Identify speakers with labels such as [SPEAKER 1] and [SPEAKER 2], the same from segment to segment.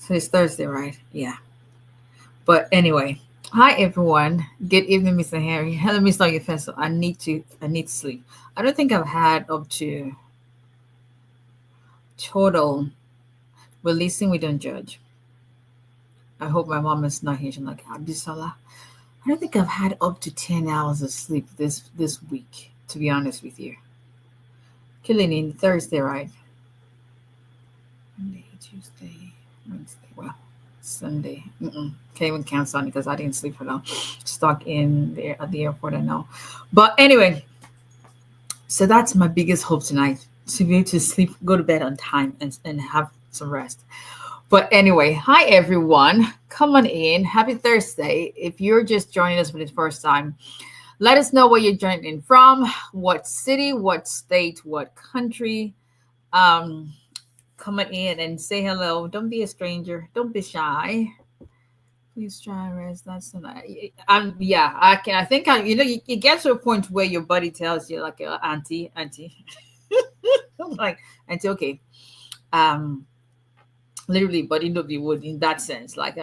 [SPEAKER 1] So it's Thursday, right? Yeah. But anyway, hi everyone. Good evening, Mr. Harry. Hello, Mr. Professor. I need to sleep. I don't think I've had up to total releasing we don't judge. I hope my mom is not here. She's like, Abdusala. I don't think I've had up to 10 hours of sleep this week, to be honest with you. Killing in Thursday, right? Monday, Tuesday, Wednesday. Well, Sunday. Can't even count Sunday because I didn't sleep for long. Stuck in there at the airport, I know. But anyway, so that's my biggest hope tonight, to be able to sleep, go to bed on time, and have some rest. But anyway, hi everyone. Come on in. Happy Thursday. If you're just joining us for the first time, let us know where you're joining in from, what city, what state, what country. Come on in and say hello. Don't be a stranger. Don't be shy. Please try and rest. That's tonight. Yeah, I can. I think you get to a point where your body tells you like, auntie. I'm like, auntie, okay. Literally, but in the wood in that sense, like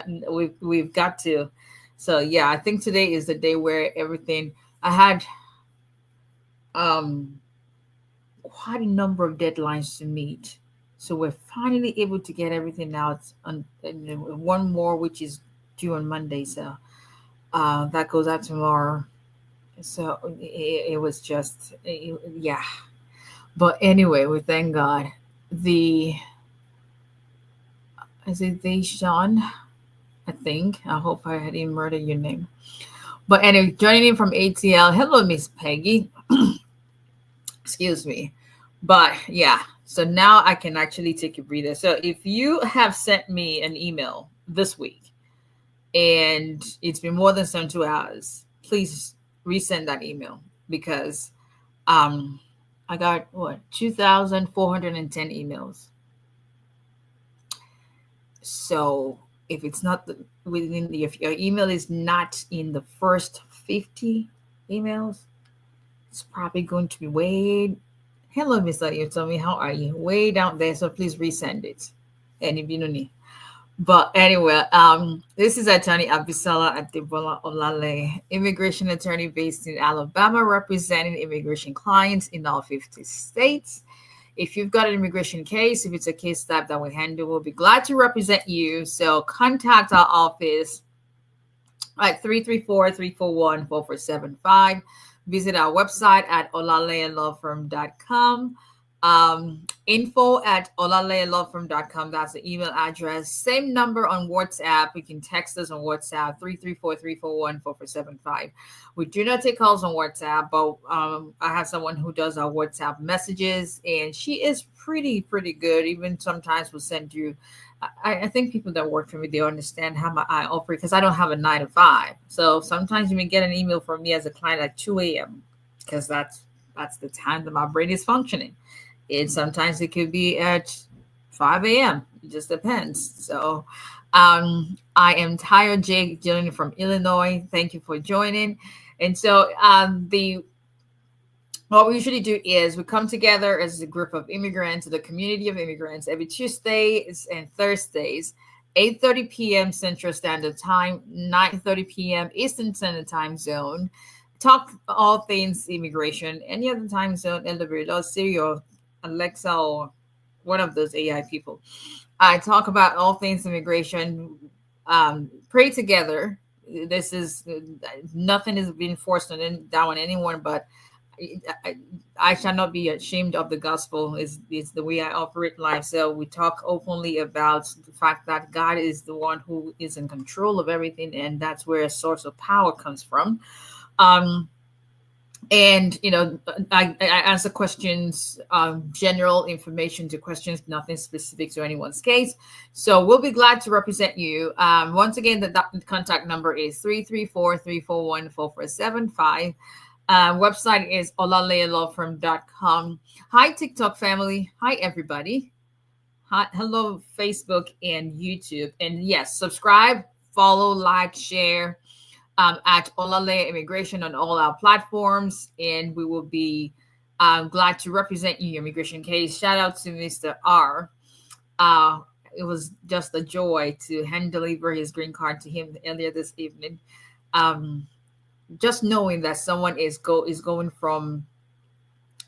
[SPEAKER 1] we've got to. So yeah, I think today is the day where everything. I had quite a number of deadlines to meet, so we're finally able to get everything out. On one more, which is due on Monday, so that goes out tomorrow. So it was just yeah. But anyway, we thank God. Is it Deshaun? I think. I hope I didn't murder your name. But anyway, joining in from ATL. Hello, Miss Peggy. Excuse me. But yeah, so now I can actually take a breather. So if you have sent me an email this week and it's been more than 72 hours, please resend that email because I got 2,410 emails. So if it's not if your email is not in the first 50 emails, it's probably going to be way. Hello, Mr. You tell me, how are you? Way down there. So please resend it. And if you don't need. But anyway, this is Attorney 𝒊𝒎𝒎𝒊𝒈𝒓𝒂𝒏𝒕, immigration attorney based in Alabama, representing immigration clients in all 50 states. If you've got an immigration case, if it's a case type that we handle, we'll be glad to represent you. So contact our office at 334-341-4475. Visit our website at 𝒊𝒎𝒎𝒊𝒈𝒓𝒂𝒏𝒕.com. Info@𝒊𝒎𝒎𝒊𝒂𝒏𝒕.com. That's the email address. Same number on WhatsApp. You can text us on WhatsApp 334-341-4475. We do not take calls on WhatsApp, but I have someone who does our WhatsApp messages, and she is pretty good. Even sometimes will send you. I think people that work for me, they understand how I operate because I don't have a 9 to 5. So sometimes you may get an email from me as a client at 2 a.m. because that's the time that my brain is functioning. And sometimes it could be at 5 a.m. It just depends. So I am Tyra Jake joining from Illinois. Thank you for joining. And so what we usually do is we come together as a group of immigrants, the community of immigrants, every Tuesdays and Thursdays, 8:30 p.m. Central Standard Time, 9:30 p.m. Eastern Standard Time Zone. Talk all things immigration. Any other time zone, LW, Siri or Alexa or one of those AI people. I talk about all things immigration. Pray together. This is nothing is being forced down on anyone, but I shall not be ashamed of the gospel is the way I operate life. So we talk openly about the fact that God is the one who is in control of everything, and that's where a source of power comes from. And I answer questions, general information to questions, nothing specific to anyone's case. So we'll be glad to represent you. Once again, the contact number is 334-341-4475. Website is 𝒊𝒎𝒎𝒊𝒈𝒓𝒂𝒏𝒕.com. Hi, TikTok family. Hi, everybody. Hi, hello, Facebook and YouTube. And yes, subscribe, follow, like, share. At 𝒊𝒎𝒎𝒊𝒈𝒓𝒂𝒏𝒕 Immigration on all our platforms, and we will be glad to represent you, your immigration case. Shout out to Mr. R. it was just a joy to hand deliver his green card to him earlier this evening. Um, just knowing that someone is going from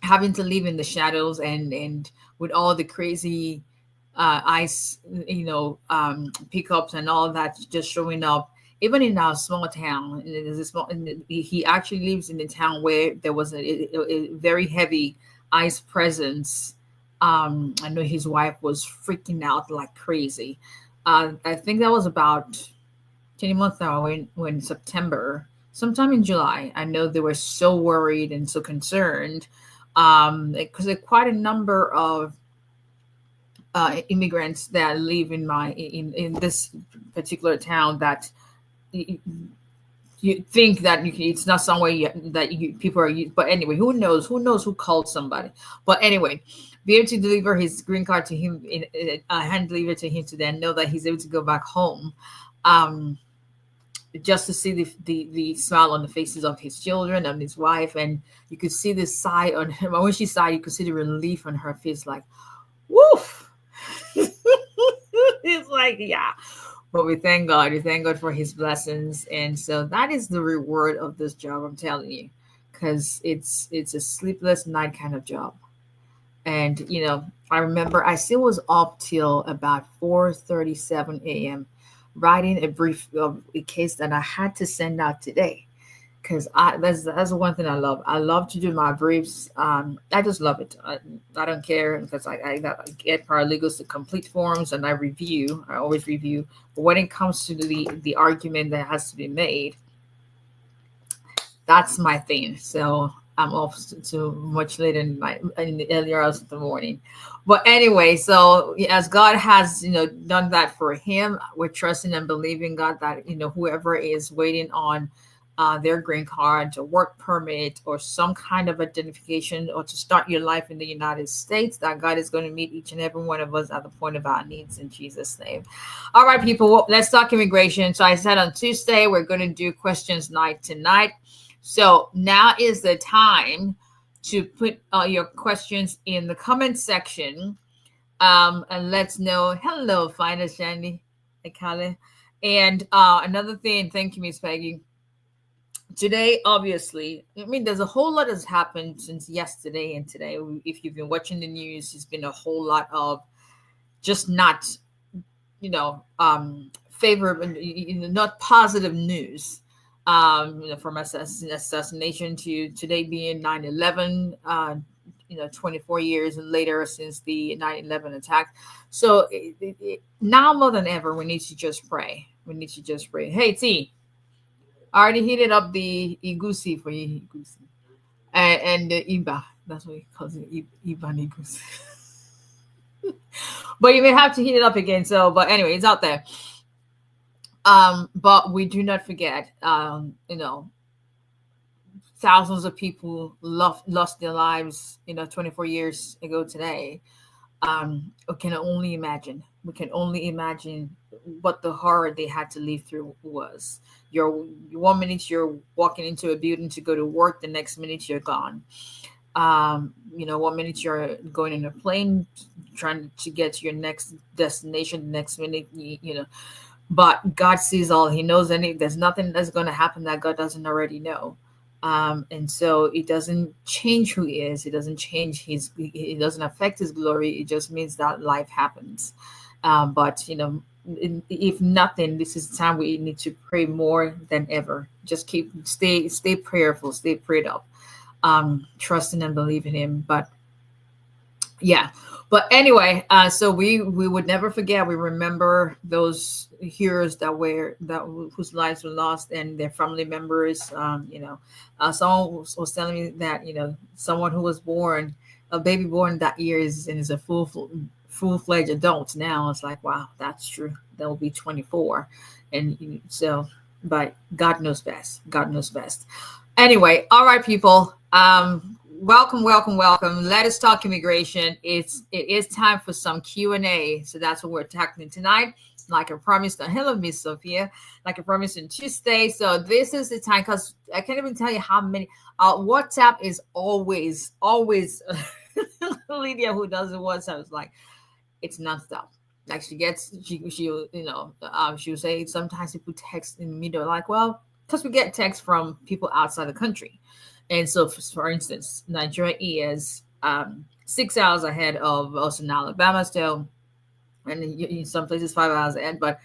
[SPEAKER 1] having to live in the shadows and with all the crazy ice, pickups and all that just showing up. Even in our small town, there's a small, he actually lives in a town where there was a very heavy ice presence. I know his wife was freaking out like crazy. I think that was about 10 months now, when September, sometime in July. I know they were so worried and so concerned, because there are quite a number of immigrants that live in this particular town that you think that it's not somewhere people are. But anyway, who knows? Who knows who called somebody? But anyway, be able to deliver his green card to him, hand deliver to him today, and know that he's able to go back home. Just to see the smile on the faces of his children and his wife, and you could see the sigh on him. When she sighed, you could see the relief on her face, like, woof. It's like, yeah. But we thank God. We thank God for his blessings. And so that is the reward of this job, I'm telling you, because it's a sleepless night kind of job. And, I remember I still was up till about 4:37 a.m. writing a brief of a case that I had to send out today. Because that's one thing I love. I love to do my briefs. I just love it. I don't care, because I get paralegals to complete forms and I review. I always review. But when it comes to the argument that has to be made, that's my thing. So I'm off to much later in the early hours of the morning. But anyway, so as God has done that for him, we're trusting and believing God that whoever is waiting on their green card or work permit or some kind of identification or to start your life in the United States, that God is going to meet each and every one of us at the point of our needs in Jesus' name. All right, people, well, let's talk immigration. So I said on Tuesday, we're going to do questions night tonight. So now is the time to put your questions in the comment section, and let's know. Hello, Finest Shandy, Akale. And another thing, thank you, Miss Peggy. Today, obviously, there's a whole lot has happened since yesterday and today. If you've been watching the news, there's been a whole lot of just not, favorable, not positive news. From assassination to today being 9/11, 24 years later since the 9/11 attack. So now more than ever, we need to just pray. We need to just pray. Hey, T, I already heated up the igusi for you, igusi. And the Iba. That's what he calls it, Iba and igusi. But you may have to heat it up again. So, but anyway, it's out there. But we do not forget, thousands of people lost their lives, 24 years ago today. We can only imagine. We can only imagine what the horror they had to live through was. You're 1 minute you're walking into a building to go to work, the next minute you're gone. 1 minute you're going in a plane trying to get to your next destination, the next minute, But God sees all. He knows there's nothing that's going to happen that God doesn't already know. And so it doesn't change who he is. It doesn't change it doesn't affect his glory. It just means that life happens. But if nothing, this is the time we need to pray more than ever. Just stay prayerful, stay prayed up, trusting and believing him. But yeah. But anyway, so we would never forget. We remember those heroes whose lives were lost and their family members. Someone was telling me that someone who was a baby born that year is a full-fledged adult now. It's like, wow, that's true. That will be 24, and so. But God knows best. God knows best. Anyway, all right, people. Welcome. Let us talk immigration. It is time for some Q&A. So that's what we're tackling tonight. Like I promised, hello, Miss Sophia. Like I promised on Tuesday. So this is the time, because I can't even tell you how many. WhatsApp is always Lydia, who does the WhatsApp, is like, it's nonstop. Like she'll say sometimes people text in the middle, like, well, because we get texts from people outside the country. And so, for instance, Nigeria is 6 hours ahead of us in Alabama still, and in some places 5 hours ahead. But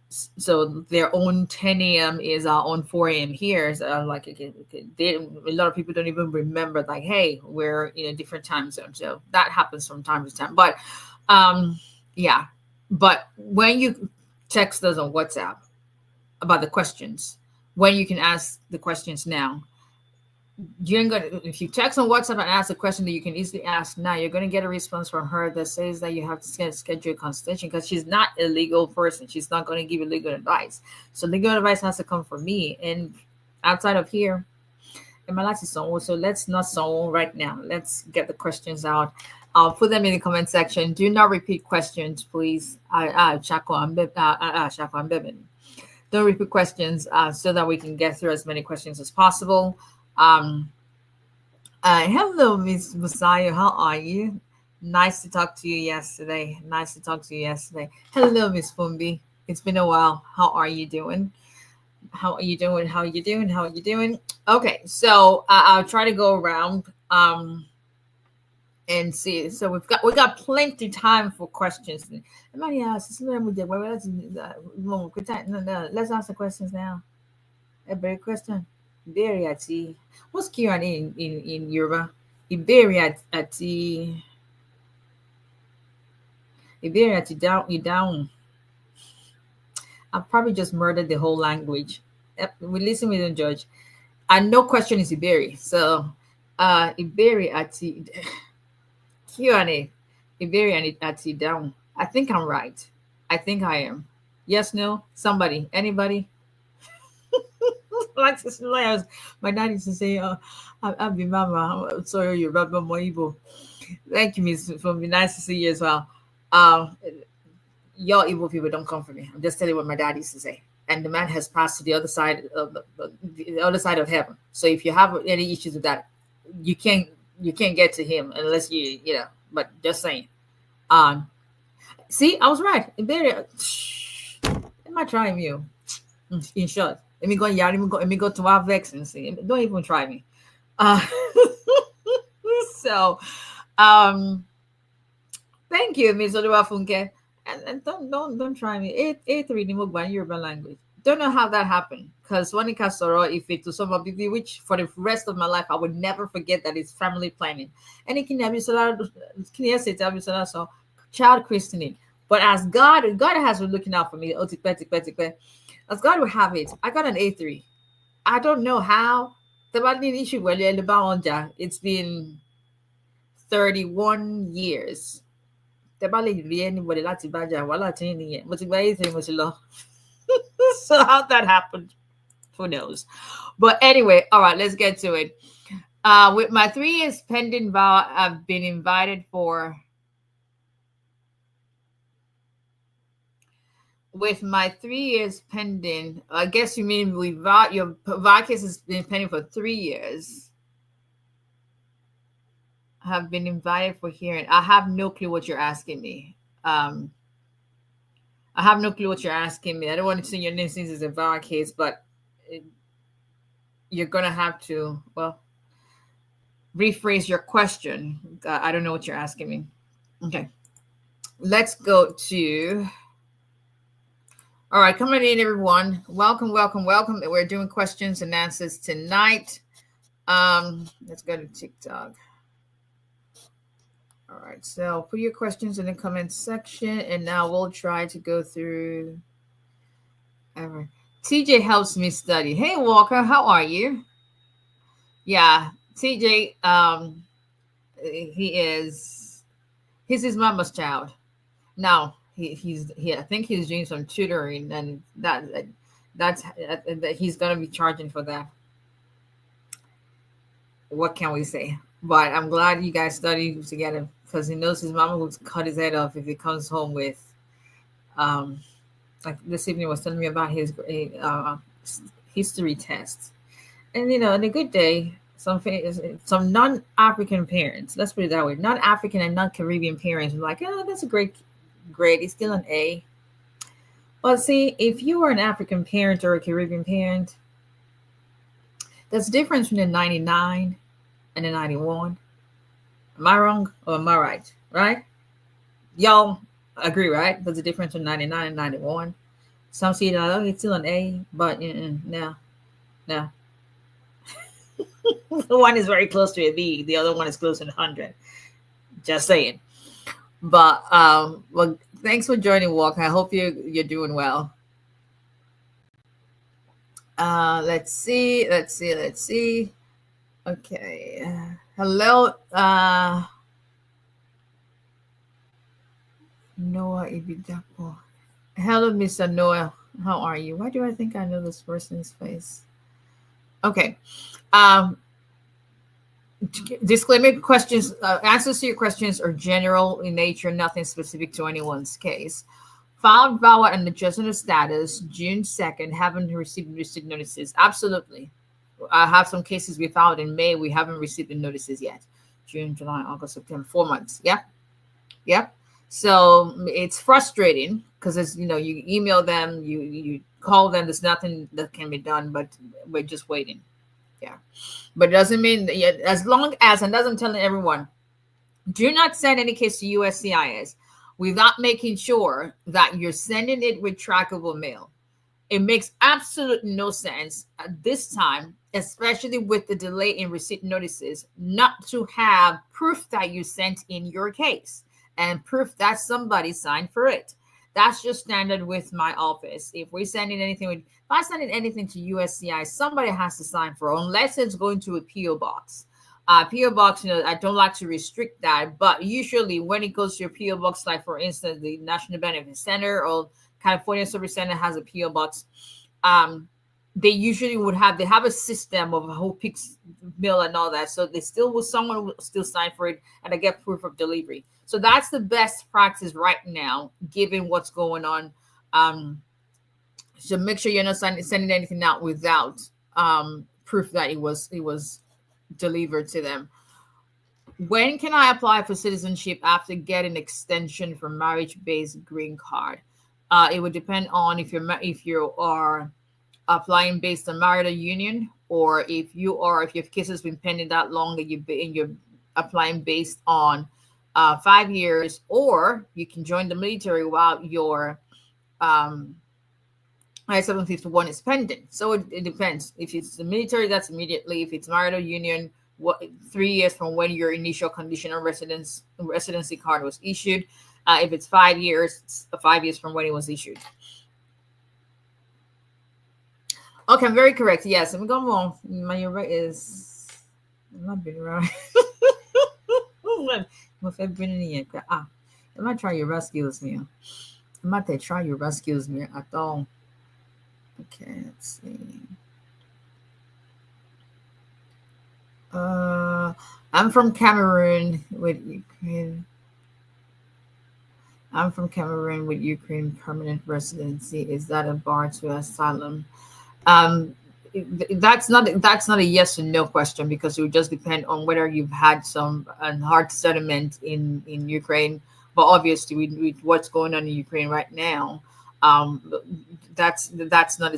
[SPEAKER 1] so their own 10 a.m. is our own 4 a.m. here. So like a lot of people don't even remember, like, hey, we're in a different time zone. So that happens from time to time. But yeah. But when you text us on WhatsApp about the questions, when you can ask the questions now, you're going to, if you text on WhatsApp and ask a question that you can easily ask now, you're going to get a response from her that says that you have to schedule a consultation, because she's not a legal person. She's not going to give you legal advice. So legal advice has to come from me. And outside of here, in my life is someone. So let's not someone right now. Let's get the questions out. I'll put them in the comment section. Do not repeat questions, please. Shako and Bebin. Don't repeat questions so that we can get through as many questions as possible. Hello, Miss Musayo. How are you? Nice to talk to you yesterday. Hello, Miss Fumbi. It's been a while. How are you doing? Okay, so I'll try to go around and see. So we got plenty time for questions. Let's ask the questions now. A better question. Iberiati. What's Q&A in Yoruba? Iberiati. Down. I probably just murdered the whole language. We listen, we don't judge. And no question is Iberi. So Iberiati. Q&A. Iberiati down. I think I'm right. I think I am. Yes, no? Somebody? Anybody? Like my dad used to say, I'll be mama. I'm sorry, you're Rabba Moibo. Thank you, Miss, for me. Nice to see you as well. Y'all Igbo people don't come for me. I'm just telling you what my dad used to say. And the man has passed to the other side of the other side of heaven. So if you have any issues with that, you can't get to him unless you know. But just saying. See, I was right. Am I trying you? In short, let me go to our vex and see. Don't even try me. So, thank you, Miss Oluwafunke. And don't try me. A3 ni mo gba Yoruba language. Don't know how that happened. Because Wanika Soro, if it to some of you, which for the rest of my life I would never forget, that it's family planning. And it can have so child christening. But as God has been looking out for me. As God will have it, I got an A3. I don't know how. It's been 31 years. So how that happened, who knows? But anyway, all right, let's get to it. With my 3 years pending vow, I've been invited for. With my 3 years pending, I guess you mean your vow case has been pending for 3 years. Have been invited for hearing. I have no clue what you're asking me. I have no clue what you're asking me. I don't want to say your name since it's a vow case, but you're gonna have to rephrase your question. I don't know what you're asking me. Okay, let's go to. All right, coming in, everyone. Welcome. We're doing questions and answers tonight. Let's go to TikTok. All right, so put your questions in the comment section, and now we'll try to go through. TJ helps me study. Hey, Walker, how are you? Yeah, TJ, he's his mama's child. Now I think he's doing some tutoring, and that's he's gonna be charging for that. What can we say? But I'm glad you guys study together, because he knows his mama will cut his head off if he comes home with, like this evening was telling me about his history test. And in a good day, some non-African parents, let's put it that way, non-African and non-Caribbean parents were like, oh, that's a great grade is still an A. But see, if you are an African parent or a Caribbean parent, there's a difference between a 99 and a 91. Am I wrong or am I right? Right? Y'all agree, right? There's a difference between 99 and 91. Some see that, oh, it's still an A, but no, no. One is very close to a B. The other one is close to 100. Just saying. But well, thanks for joining, Walk. I hope you're doing well. Let's see. Okay. Hello, Noah Ibidapo. Hello, Mr. Noah. How are you? Why do I think I know this person's face? Okay. Disclaimer: questions, answers to your questions are general in nature, nothing specific to anyone's case. Filed VAWA and adjustment of status June 2nd, haven't received receipt notices. Absolutely. I have some cases we filed in May. We haven't received the notices yet. June, July, August, September, 4 months. Yep. So it's frustrating because, as you know, you email them, you call them. There's nothing that can be done, but we're just waiting. Yeah. But it doesn't mean that yet, as long as, and as I'm telling everyone, do not send any case to USCIS without making sure that you're sending it with trackable mail. It makes absolutely no sense at this time, especially with the delay in receipt notices, not to have proof that you sent in your case and proof that somebody signed for it. That's just standard with my office. If we're sending anything, if I'm sending anything to USCI, somebody has to sign for it, unless it's going to a PO box. PO box, I don't like to restrict that, but usually when it goes to a PO box, like for instance, the National Benefit Center or California Service Center has a PO box. They usually they have a system of who picks mail and all that. So someone will still sign for it, and I get proof of delivery. So that's the best practice right now, given what's going on. So make sure you're not sending anything out without proof that it was delivered to them. When can I apply for citizenship after getting extension for marriage-based green card? It would depend on if you are applying based on marital union, or if your case has been pending that long and you're applying based on 5 years, or you can join the military while your I-751 is pending. So it depends. If it's the military, that's immediately. If it's marital union, 3 years from when your initial conditional residency card was issued. If it's 5 years, it's 5 years from when it was issued. Okay, I'm very correct. Yes, I'm going wrong. My right is not been right. I might try your skills me. I might try your skills me at all. Okay, let's see. I'm from Cameroon with Ukraine. I'm from Cameroon with Ukraine permanent residency. Is that a bar to asylum? That's not a yes or no question, because it would just depend on whether you've had some hard settlement in Ukraine. But obviously, with what's going on in Ukraine right now, that's not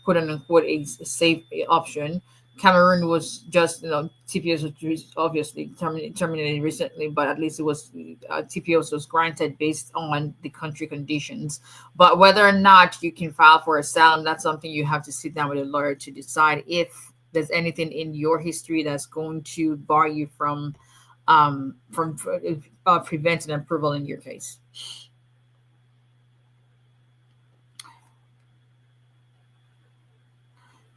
[SPEAKER 1] quote unquote a safe option. Cameroon was just TPS was obviously terminated recently, but at least it was TPS was granted based on the country conditions. But whether or not you can file for asylum, that's something you have to sit down with a lawyer to decide if there's anything in your history that's going to bar you from preventing approval in your case.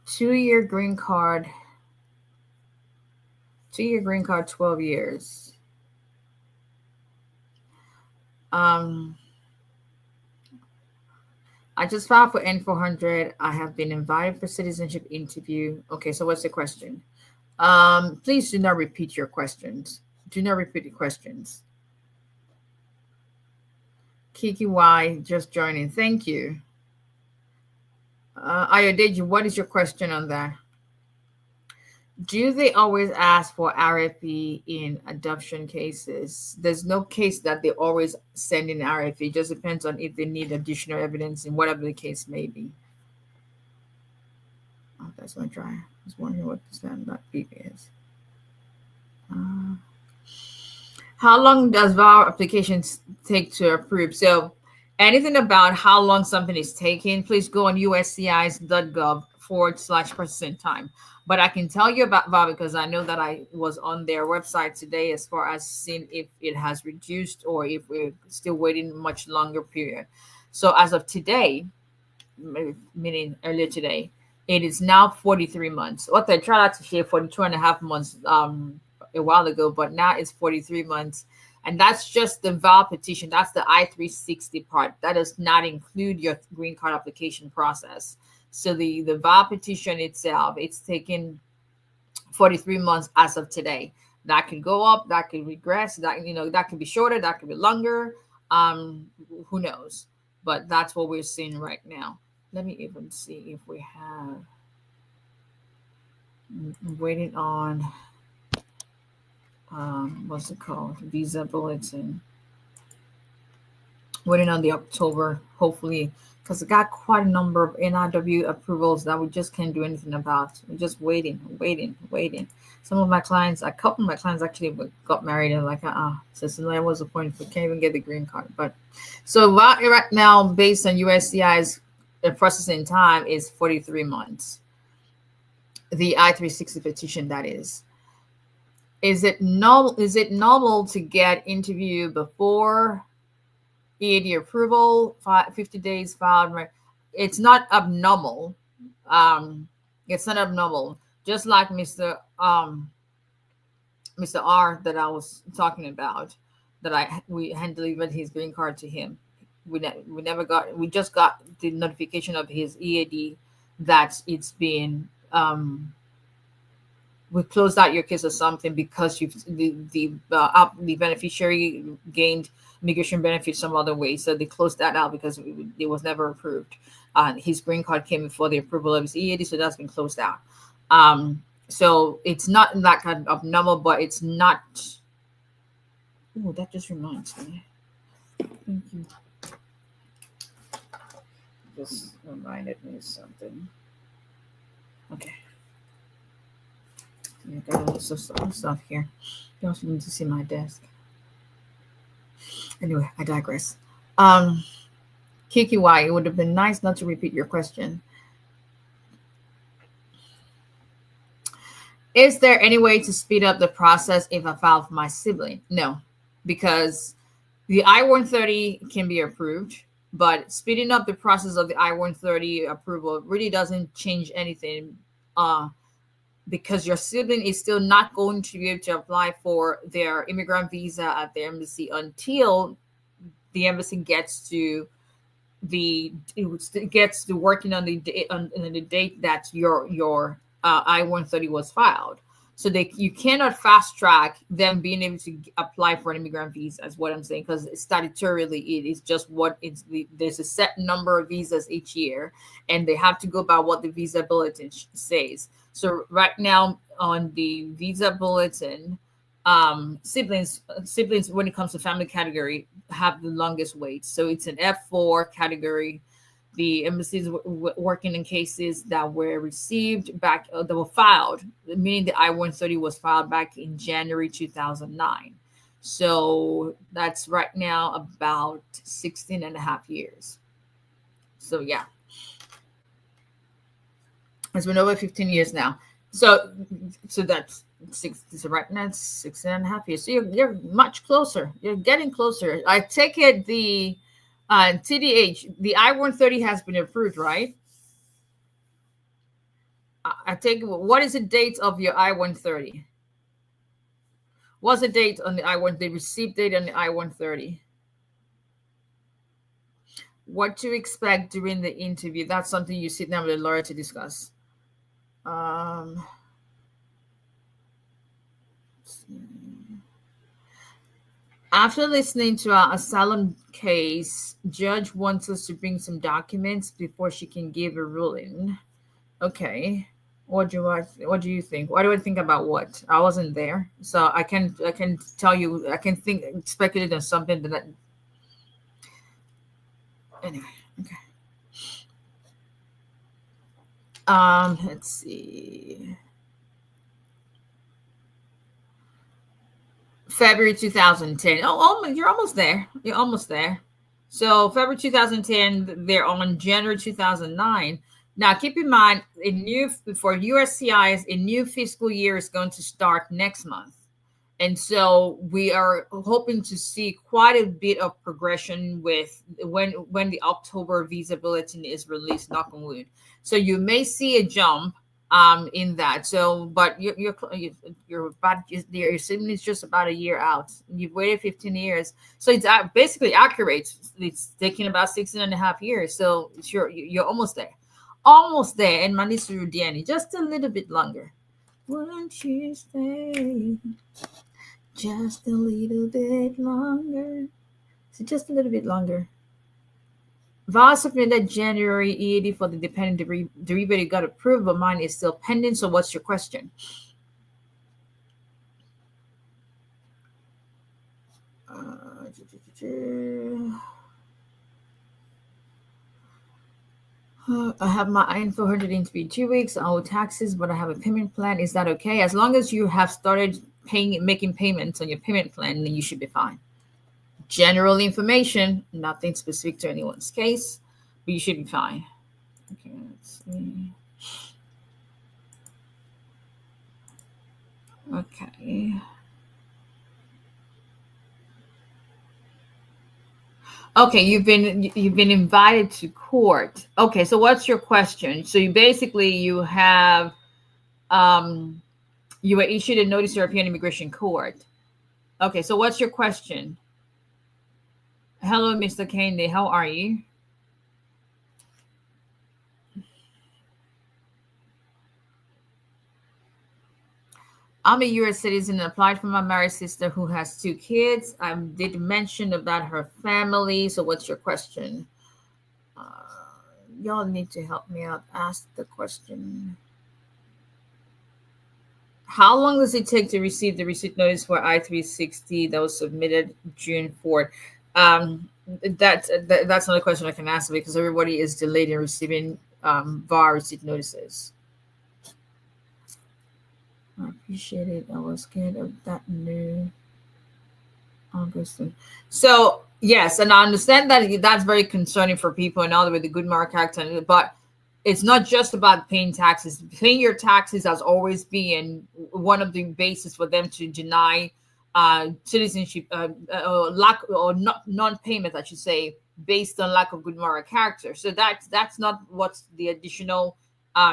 [SPEAKER 1] Two-year green card, 12 years. I just filed for N400. I have been invited for citizenship interview. Okay, so what's the question? Please do not repeat your questions. Do not repeat the questions. Kiki Y just joining. Thank you. Ayodeji, what is your question on that? Do they always ask for RFE in adoption cases? There's no case that they always send in RFE. It just depends on if they need additional evidence in whatever the case may be. Oh, that's my try. I was wondering what the standard fee is. How long does VAR applications take to approve? So anything about how long something is taking, please go on uscis.gov/% time. But I can tell you about VAR because I know that I was on their website today as far as seeing if it has reduced or if we're still waiting much longer period. So as of today, meaning earlier today, it is now 43 months. What I tried to share 42.5 months a while ago, but now it's 43 months. And that's just the VAL petition. That's the I-360 part. That does not include your green card application process. So the VAL petition itself, it's taken 43 months as of today. That could go up, that could regress, that that could be shorter, that could be longer. Who knows? But that's what we're seeing right now. Let me even see if we have. I'm waiting on what's it called? Visa bulletin. Waiting on the October, hopefully, because I got quite a number of NIW approvals that we just can't do anything about. We're just waiting. Some of my clients, a couple of my clients actually got married and like, so there was a point if we can't even get the green card. But so right now, based on USCI's processing time is 43 months. The I-360 petition, that is. Is it normal to get interview before EAD approval? 50 days filed. It's not abnormal. It's not abnormal. Just like Mr. R that I was talking about, that we had delivered his green card to him. We just got the notification of his EAD that it's been we closed out your case or something because the beneficiary gained immigration benefits some other way, so they closed that out because it was never approved. His green card came before the approval of his EAD, so that's been closed out. So it's not that kind of abnormal, but it's not. Oh, that just reminds me. Thank you. Just reminded me of something. Okay. I got a lot of stuff here. You also need to see my desk. Anyway, I digress. Kiki Y, it would have been nice not to repeat your question. Is there any way to speed up the process if I file for my sibling? No, because the I-130 can be approved, but speeding up the process of the I-130 approval really doesn't change anything. Because your sibling is still not going to be able to apply for their immigrant visa at the embassy until the embassy gets to working on the date that your I-130 was filed. So you cannot fast track them being able to apply for an immigrant visa, is what I'm saying, because statutorily it is just there's a set number of visas each year, and they have to go by what the visa bulletin says. So right now on the visa bulletin, siblings when it comes to family category have the longest wait. So it's an F4 category. The embassies working in cases that were received back, that were filed, meaning the I-130 was filed back in January 2009. So that's right now about 16 and a half years. So yeah, it's been over 15 years now. So that's right now it's 16 and a half years. So you're much closer. You're getting closer. I take it the TDH, the I-130 has been approved, right? I take it. What is the date of your I-130? What's the date on the I-130? The receipt date on the I-130? What to expect during the interview? That's something you sit down with a lawyer to discuss. After listening to our asylum case, judge wants us to bring some documents before she can give a ruling. Okay. What do you think? What do I think about what? I wasn't there, so I can tell you. I can think speculate on something that anyway. Okay. Let's see. February 2010. Oh, you're almost there. You're almost there. So February 2010, they're on January 2009. Now, keep in mind, a new for USCIS, a new fiscal year is going to start next month. And so we are hoping to see quite a bit of progression with when the October visa bulletin is released, knock on wood. So you may see a jump in that. So but you're about your assuming it's just about a year out. You've waited 15 years. So it's basically accurate. It's taking about 16.5 years. So you're almost there. Almost there. And Manisu Rudiani, just a little bit longer. Won't you stay? Just a little bit longer. So just a little bit longer. VAS submitted January EAD for the dependent derivative got approved, but mine is still pending. So what's your question? I have my I-400 interview 2 weeks. I owe taxes, but I have a payment plan. Is that okay? As long as you have started making payments on your payment plan, then you should be fine. General information, nothing specific to anyone's case, but you should be fine. Okay, let's see. Okay. Okay, you've been invited to court. Okay, so what's your question? So you have you were issued a notice to European Immigration Court. Okay, so what's your question? Hello, Mr. Kende, how are you? I'm a U.S. citizen and applied for my married sister who has 2 kids. I did mention about her family. So what's your question? Y'all need to help me out. Ask the question. How long does it take to receive the receipt notice for I-360 that was submitted June 4th? That's not a question I can answer because everybody is delayed in receiving VAR receipt notices. I appreciate it. I was scared of that new Augustine. So yes, and I understand that that's very concerning for people and all the way the Good Mark Act, but it's not just about paying taxes. Paying your taxes has always been one of the bases for them to deny citizenship, lack or non-payment, I should say, based on lack of good moral character. So that's not what the additional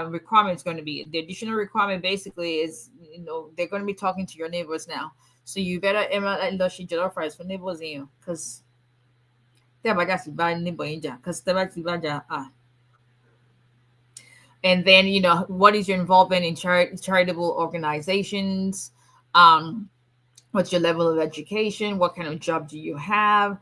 [SPEAKER 1] requirement is going to be. The additional requirement basically is, they're going to be talking to your neighbors now. So you better industry jollof rice for neighbors in you, because and then what is your involvement in charitable organizations, what's your level of education, what kind of job do you have,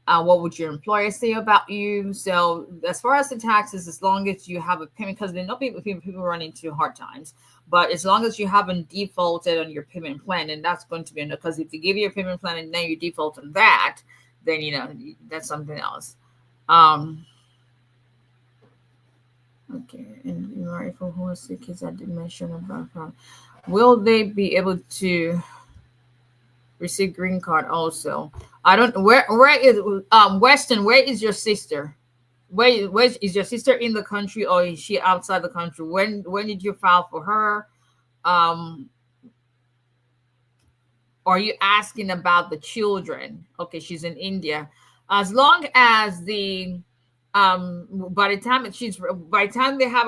[SPEAKER 1] what would your employer say about you? So as far as the taxes, as long as you have a payment, because then people run into hard times, but as long as you haven't defaulted on your payment plan, and that's going to be enough, because if they give you a payment plan and then you default on that, then that's something else. Okay, and right for who are sick kids I did mention about will they be able to receive green card also? I don't where is Weston, where is your sister? Where is your sister in the country or is she outside the country? When did you file for her? Are you asking about the children? Okay, she's in India. As long as by the time they have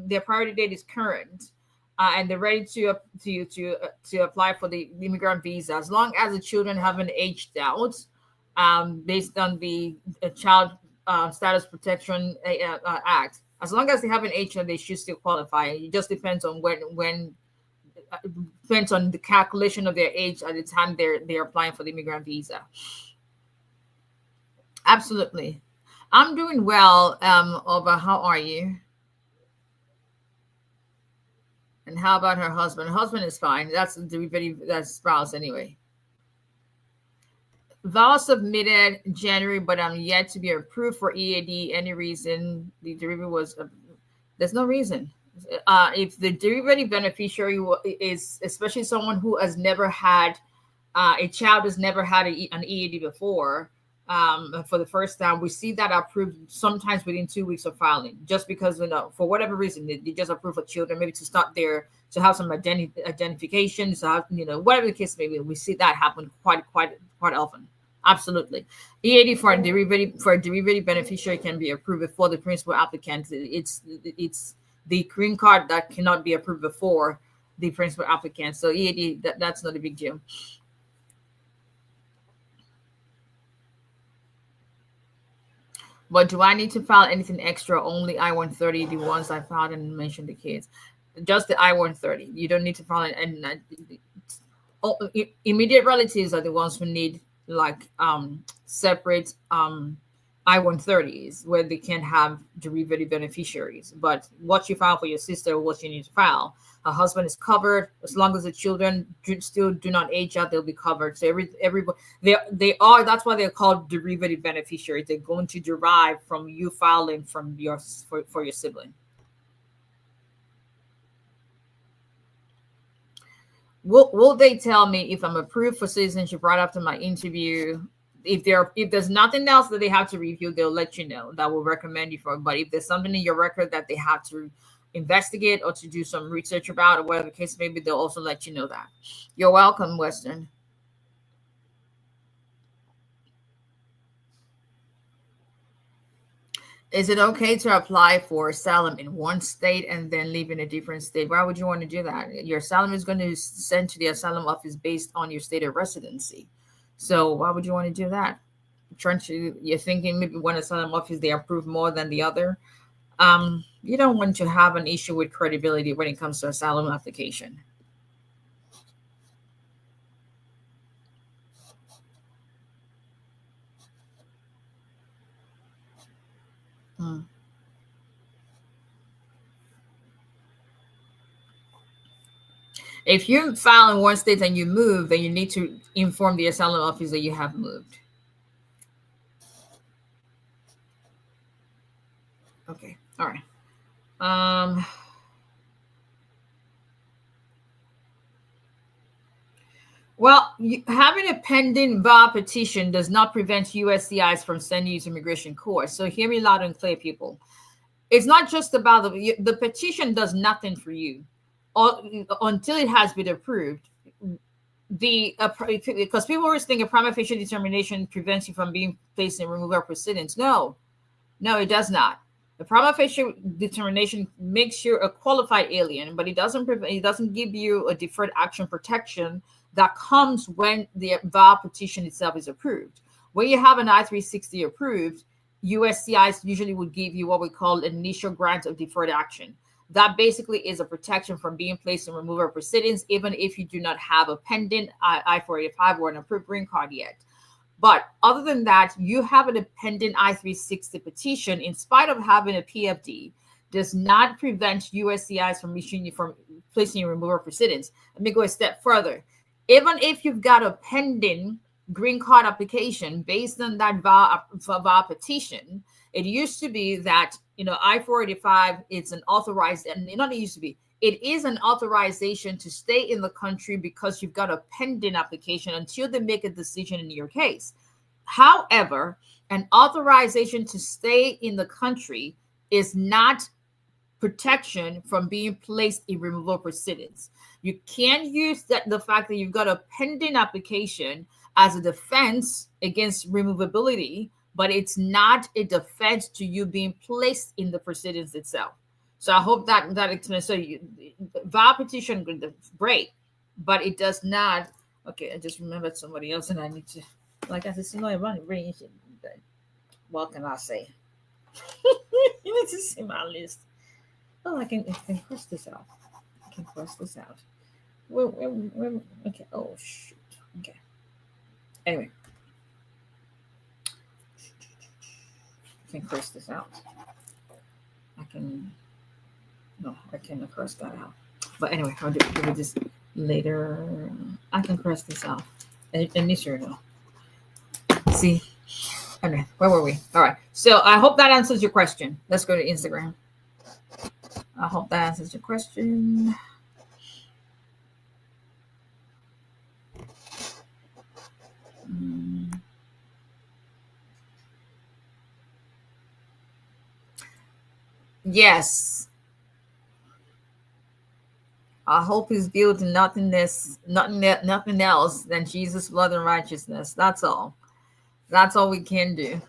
[SPEAKER 1] their priority date is current, and they're ready to apply for the immigrant visa, as long as the children haven't aged out, based on the Child Status Protection Act, as long as they haven't aged out, they should still qualify. It just depends on when depends on the calculation of their age at the time they're applying for the immigrant visa. Absolutely. I'm doing well. Oba, how are you? And how about her husband? Her husband is fine. That's that's spouse anyway. Val submitted January, but I'm yet to be approved for EAD. Any reason the derivative was? There's no reason. If the derivative beneficiary is, especially someone who has never had a child has never had an EAD before, for the first time, we see that approved sometimes within 2 weeks of filing, just because, for whatever reason, they just approve for children, maybe to start there, to have some identification, to have, whatever the case may be. We see that happen quite often. Absolutely. EAD for a derivative beneficiary can be approved before the principal applicant. It's the green card that cannot be approved before the principal applicant. So EAD, that's not a big deal. But do I need to file anything extra? Only I-130, the ones I filed and mentioned the kids. Just the I-130. You don't need to file it. And immediate relatives are the ones who need separate I-130s where they can have derivative beneficiaries. But what you file for your sister, what you need to file. Her husband is covered as long as the children still do not age out. They'll be covered. So everybody they are. That's why they're called derivative beneficiaries. They're going to derive from you filing from for your sibling. Will they tell me if I'm approved for citizenship right after my interview? If there's nothing else that they have to review, they'll let you know. That will recommend you for. But if there's something in your record that they have to investigate or to do some research about, or whatever the case may be, they'll also let you know that. You're welcome, Western. Is it okay to apply for asylum in one state and then live in a different state? Why would you want to do that? Your asylum is going to send to the asylum office based on your state of residency. So why would you want to do that? You're thinking maybe one asylum office they approve more than the other. You don't want to have an issue with credibility when it comes to asylum application. If you file in one state and you move, then you need to inform the asylum office that you have moved. Okay. All right. Well, having a pending VAW petition does not prevent USCIS from sending you to immigration court. So hear me loud and clear, people. It's not just about the petition does nothing for you until it has been approved. Because people always think a prima facie determination prevents you from being placed in removal proceedings. No, it does not. The prima facie determination makes you a qualified alien, but it doesn't give you a deferred action protection that comes when the VAW petition itself is approved. When you have an I-360 approved, USCIS usually would give you what we call an initial grant of deferred action. That basically is a protection from being placed in removal proceedings, even if you do not have a pending I-485 or an approved green card yet. But other than that, you have a pending I-360 petition, in spite of having a PFD, does not prevent USCIS from issuing you from placing you in removal proceedings. Let me go a step further. Even if you've got a pending green card application based on that VAW petition, it used to be that, I-485, it's an authorized, and not it used to be, it is an authorization to stay in the country because you've got a pending application until they make a decision in your case. However, an authorization to stay in the country is not protection from being placed in removal proceedings. You can't use the fact that you've got a pending application as a defense against removability, but it's not a defense to you being placed in the proceedings itself. So I hope that explains. So VAW petition, great, but it does not. Okay, I just remembered somebody else, and I need to, like I said, what can I say? You need to see my list. Oh, I can cross this out. Okay. Oh shoot. Okay. Anyway, I can cross this out. I cannot cross that out. But anyway, I'll do this later. I can cross this off. And this sure no. See? Okay, where were we? All right. So I hope that answers your question. Let's go to Instagram. I hope that answers your question. Yes. Our hope is built in nothing else than Jesus' blood and righteousness. That's all. That's all we can do.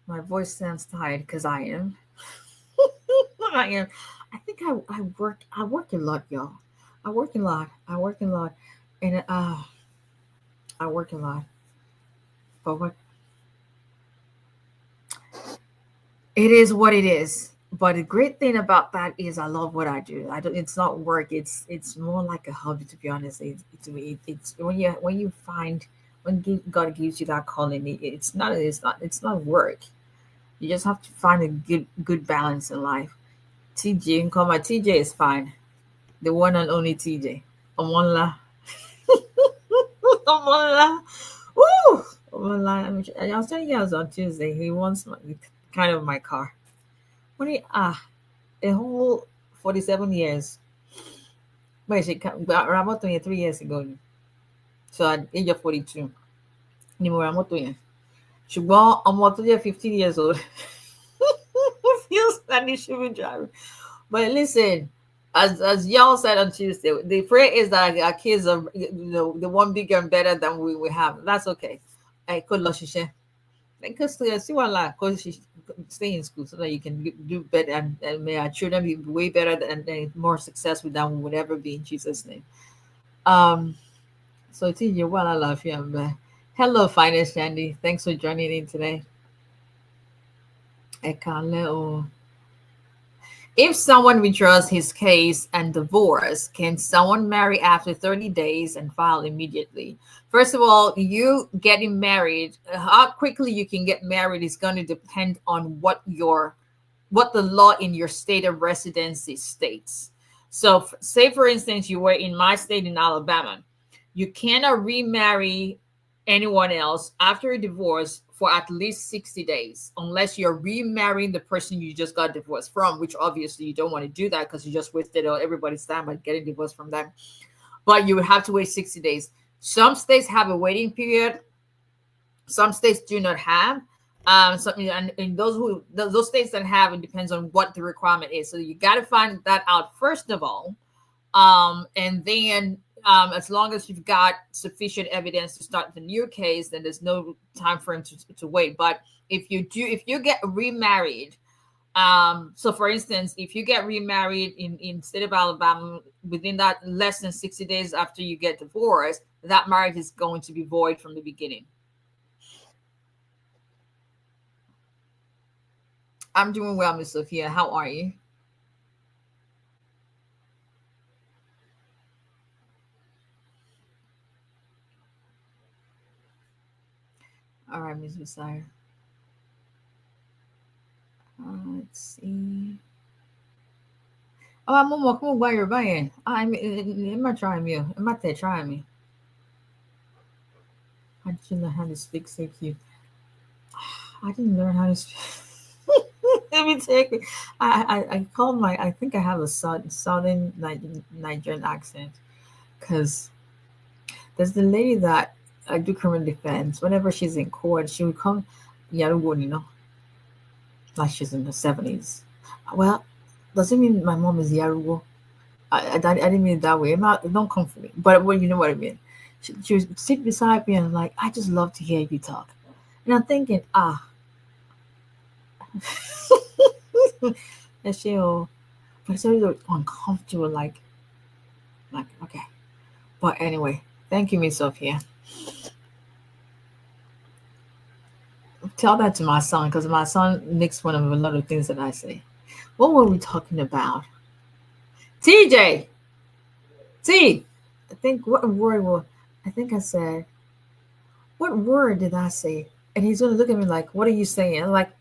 [SPEAKER 1] My voice sounds tired because I am. I am. I think I work a lot, y'all. I work a lot. And I work a lot. But what it is what it is. But the great thing about that is I love what I do. I don't. It's not work. It's more like a hobby, to be honest. It's when you find when God gives you that calling. It's not work. You just have to find a good balance in life. TJ, you can call my TJ is fine. The one and only TJ. Omonla. Omonla. Woo! Omonla. I was telling you guys on Tuesday. He wants kind of my car. When he a whole 47 years. Wait, she about 23 years ago. So at age of 42. Ni mo ra mọ́tò yẹn. Ṣùgbọ́n ọmọ tó jẹ́ 15 years old feels that he should be driving. But listen, as y'all said on Tuesday, the prayer is that our kids are the one bigger and better than we have. That's okay. I could love she because see what like because she stay in school so that you can do better and may our children be way better and more successful than we would ever be in Jesus' name. So TJ, well, I love you. Hello, Finest Shandy. Thanks for joining in today. If someone withdraws his case and divorce, can someone marry after 30 days and file immediately? First of all, you getting married, how quickly you can get married is going to depend on what the law in your state of residency states. So say, for instance, you were in my state in Alabama. You cannot remarry anyone else after a divorce for at least 60 days, unless you're remarrying the person you just got divorced from, which obviously you don't want to do that because you just wasted everybody's time by getting divorced from them. But you would have to wait 60 days. Some states have a waiting period. Some states do not have. And in those states that have, it depends on what the requirement is. So you got to find that out first of all, and then as long as you've got sufficient evidence to start the new case, then there's no time frame to wait. But if you get remarried, so for instance, if you get remarried in state of Alabama within that less than 60 days after you get divorced, that marriage is going to be void from the beginning. I'm doing well, Miss Sophia. How are you? All right, Ms. Messiah. Let's see. Oh, I'm gonna buy your buying. I'm trying you. I'm not there trying me. How did you learn how to speak so cute? I didn't learn how to speak. Let me take it. I called I think I have a southern Nigerian accent because there's the lady that I do criminal defense. Whenever she's in court, she would come, Yarugo, like she's in the 70s. Well, doesn't mean my mom is Yarugo. I didn't mean it that way. Don't come for me. But well, you know what I mean. She would sit beside me and like, I just love to hear you talk. And I'm thinking, but it's always uncomfortable, like okay. But anyway, thank you, Miss Sophia. Tell that to my son because my son makes fun of a lot of things that I say. What were we talking about? TJ, I think what word was? I think I said, what word did I say? And he's gonna look at me like, what are you saying? I'm like,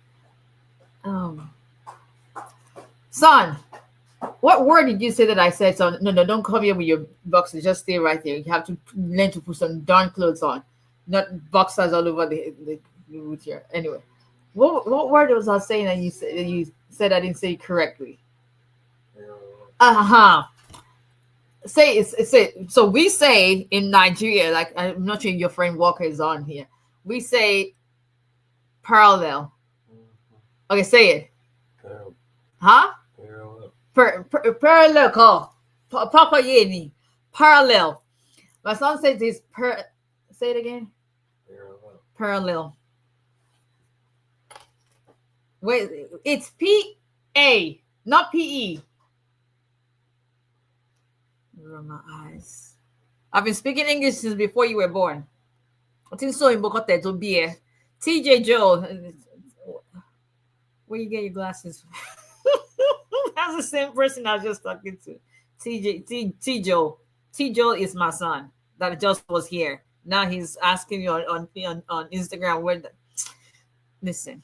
[SPEAKER 1] Son, what word did you say that I said? So no, don't come here with your boxers. Just stay right there. You have to learn to put some darn clothes on, not boxers all over the with here. Anyway, what word was I saying that you said I didn't say it correctly? Uh-huh. Say it. So we say in Nigeria, like I'm not sure your friend Walker is on here. We say parallel. Okay, say it. Huh? Parallel call. Papa Yeni. Parallel. My son says this say it again. Parallel. Wait, it's P-A, not P-E. My eyes. I've been speaking English since before you were born. I think so in 𝒂𝒏𝒕. TJ Joe. Where you get your glasses? That's the same person I was just talking to. T Joe. T Joe is my son that just was here. Now he's asking you on Instagram where listen.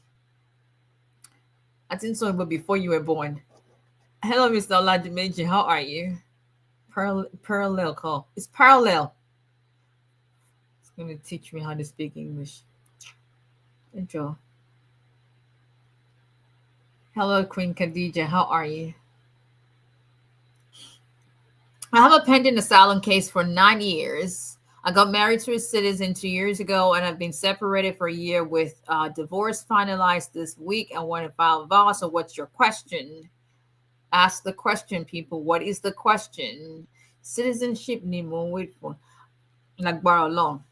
[SPEAKER 1] I think so but before you were born. Hello, Mr. 𝒊𝒎𝒎𝒊𝒈𝒂𝒏𝒕. How are you? Parallel call. It's parallel. It's going to teach me how to speak English. Enjoy. Hello, Queen Khadija. How are you? I have a pending asylum case for 9 years. I got married to a citizen 2 years ago, and I've been separated for a year with divorce finalized this week. I want to file a vow. So what's your question? Ask the question, people. What is the question? Citizenship need more wait for like borrow long.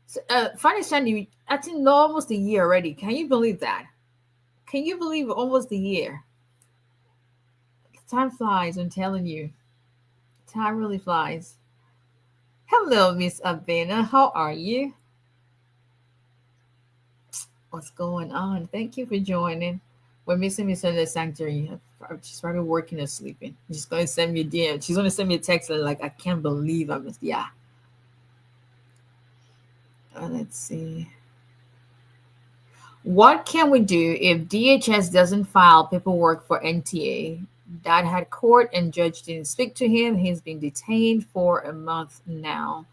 [SPEAKER 1] So, finally, I think almost a year already. Can you believe that? Can you believe almost a year? Time flies, I'm telling you. Time really flies. Hello, Miss Abena. How are you? What's going on? Thank you for joining. We're missing Miss Sunday Sanctuary. She's probably working or sleeping. She's going to send me a DM. She's going to send me a text like, I can't believe I missed. Yeah. Let's see. What can we do if DHS doesn't file paperwork for NTA? Dad had court and judge didn't speak to him. He's been detained for a month now.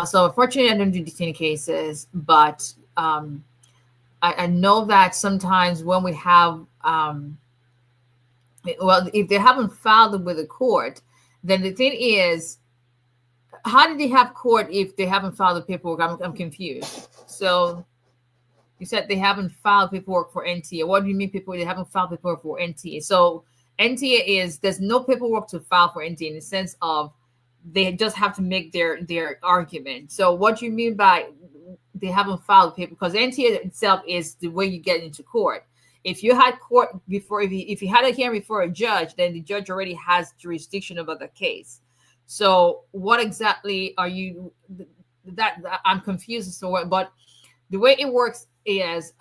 [SPEAKER 1] So unfortunately, I don't do detained cases, but I know that sometimes when we have, well, if they haven't filed it with the court, then the thing is, how did they have court if they haven't filed the paperwork? I'm confused. So you said they haven't filed paperwork for NTA. What do you mean they haven't filed paperwork for NTA? So NTA is there's no paperwork to file for NTA in the sense of they just have to make their argument. So what do you mean by they haven't filed paper? Because NTA itself is the way you get into court. If you had court before, if you had a hearing before a judge, then the judge already has jurisdiction over the case. So what exactly are you? That I'm confused as to what, but the way it works is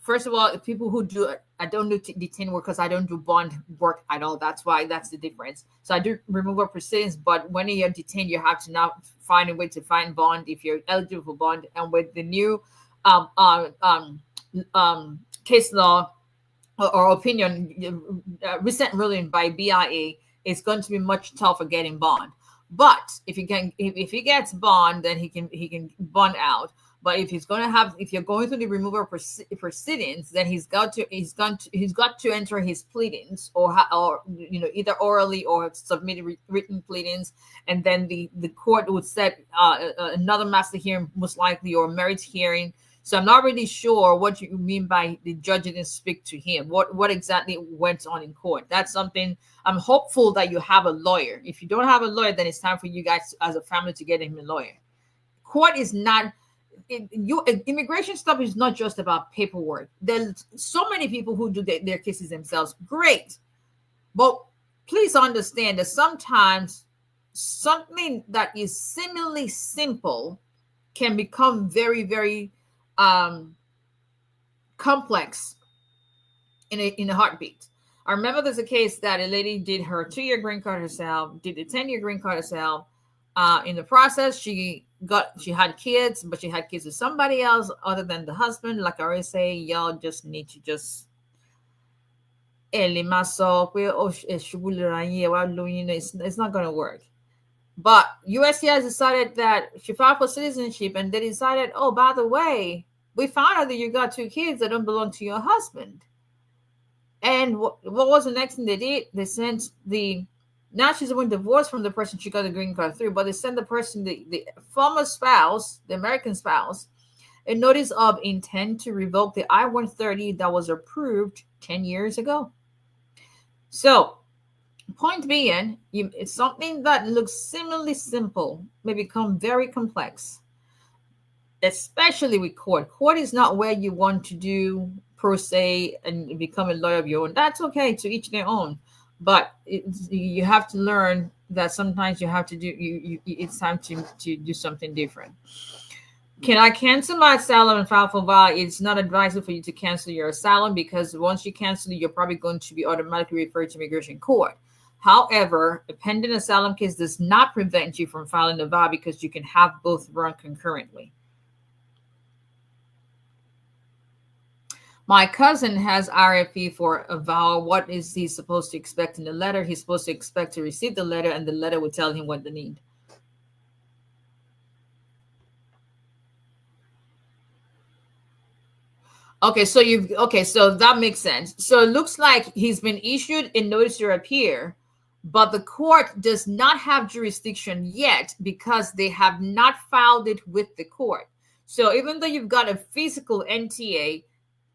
[SPEAKER 1] first of all, people who do I don't do detain work because I don't do bond work at all. That's the difference. So I do removal proceedings, but when you're detained, you have to now find a way to find bond if you're eligible for bond. And with the new case law or opinion, recent ruling by BIA, it's going to be much tougher getting bond. But if he gets bond, then he can bond out. But if you're going through the removal proceedings, then he's got to enter his pleadings or either orally or submit written pleadings, and then the court would set another master hearing most likely or merits hearing. So I'm not really sure what you mean by the judge didn't speak to him. What exactly went on in court? That's something I'm hopeful that you have a lawyer. If you don't have a lawyer, then it's time for you guys as a family to get him a lawyer. Court is not. Immigration stuff is not just about paperwork. There's so many people who do their cases themselves. Great. But please understand that sometimes something that is seemingly simple can become very, very complex in a heartbeat. I remember there's a case that a lady did her 2-year green card herself, did a 10-year green card herself. In the process, she had kids, but she had kids with somebody else other than the husband. Like I always say, y'all just need to It's not going to work. But USCIS decided that she filed for citizenship, and they decided, oh, by the way, we found out that you got two kids that don't belong to your husband. And what was the next thing they did? They sent the, now she's been divorced from the person she got the green card through, but they sent the person, the former spouse, the American spouse, a notice of intent to revoke the I-130 that was approved 10 years ago. So, point being, it's something that looks similarly simple may become very complex, especially with court. Court is not where you want to do pro se and become a lawyer of your own. That's okay, to each their own. But you have to learn that sometimes you have to do, it's time to do something different. Can I cancel my asylum and file for VA? It's not advisable for you to cancel your asylum, because once you cancel it, you're probably going to be automatically referred to immigration court. However, a pending asylum case does not prevent you from filing a VA, because you can have both run concurrently. My cousin has RFE for a VA. What is he supposed to expect in the letter? He's supposed to expect to receive the letter, and the letter will tell him what they need. Okay, so that makes sense. So it looks like he's been issued a notice to appear, but the court does not have jurisdiction yet because they have not filed it with the court. So even though you've got a physical NTA,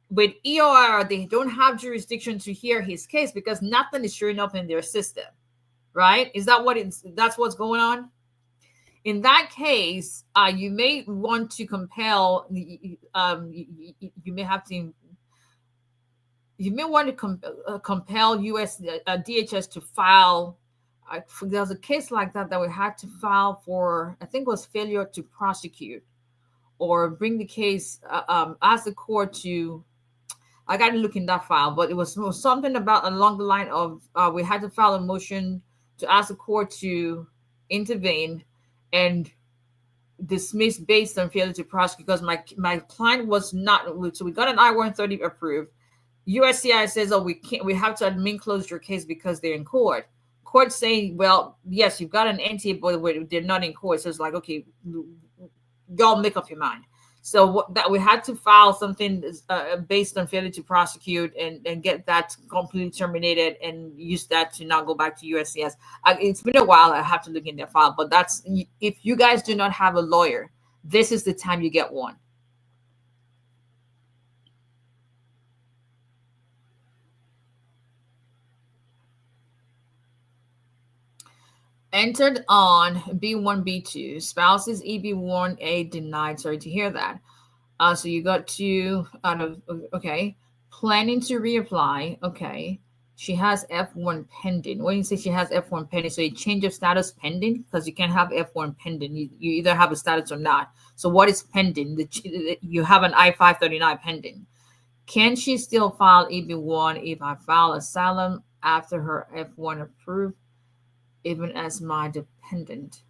[SPEAKER 1] with EOR, they don't have jurisdiction to hear his case because nothing is showing up in their system, right? Is that that's what's going on? In that case, you may want to compel, you may have to, you may want to compel US DHS to file. There's a case like that we had to file for, I think it was failure to prosecute, or bring the case, ask the court to, I got to look in that file, but it was something about along the line of we had to file a motion to ask the court to intervene and dismiss based on failure to prosecute, because my client was not. So we got an I-130 approved. USCIS says, oh, we have to admin close your case because they're in court. Court saying, well, yes, you've got an NTA, but they're not in court. So it's like, okay, y'all make up your mind. So that we had to file something based on failure to prosecute and get that completely terminated and use that to not go back to USCIS. It's been a while. I have to look in their file, but that's, if you guys do not have a lawyer, this is the time you get one. Entered on B1, B2, spouses EB1A denied. Sorry to hear that. So you got two out of, okay. Planning to reapply. Okay. She has F1 pending. When you say she has F1 pending, so a change of status pending, because you can't have F1 pending. You either have a status or not. So what is pending? You have an I-539 pending. Can she still file EB1 if I file asylum after her F1 approved, even as my dependent?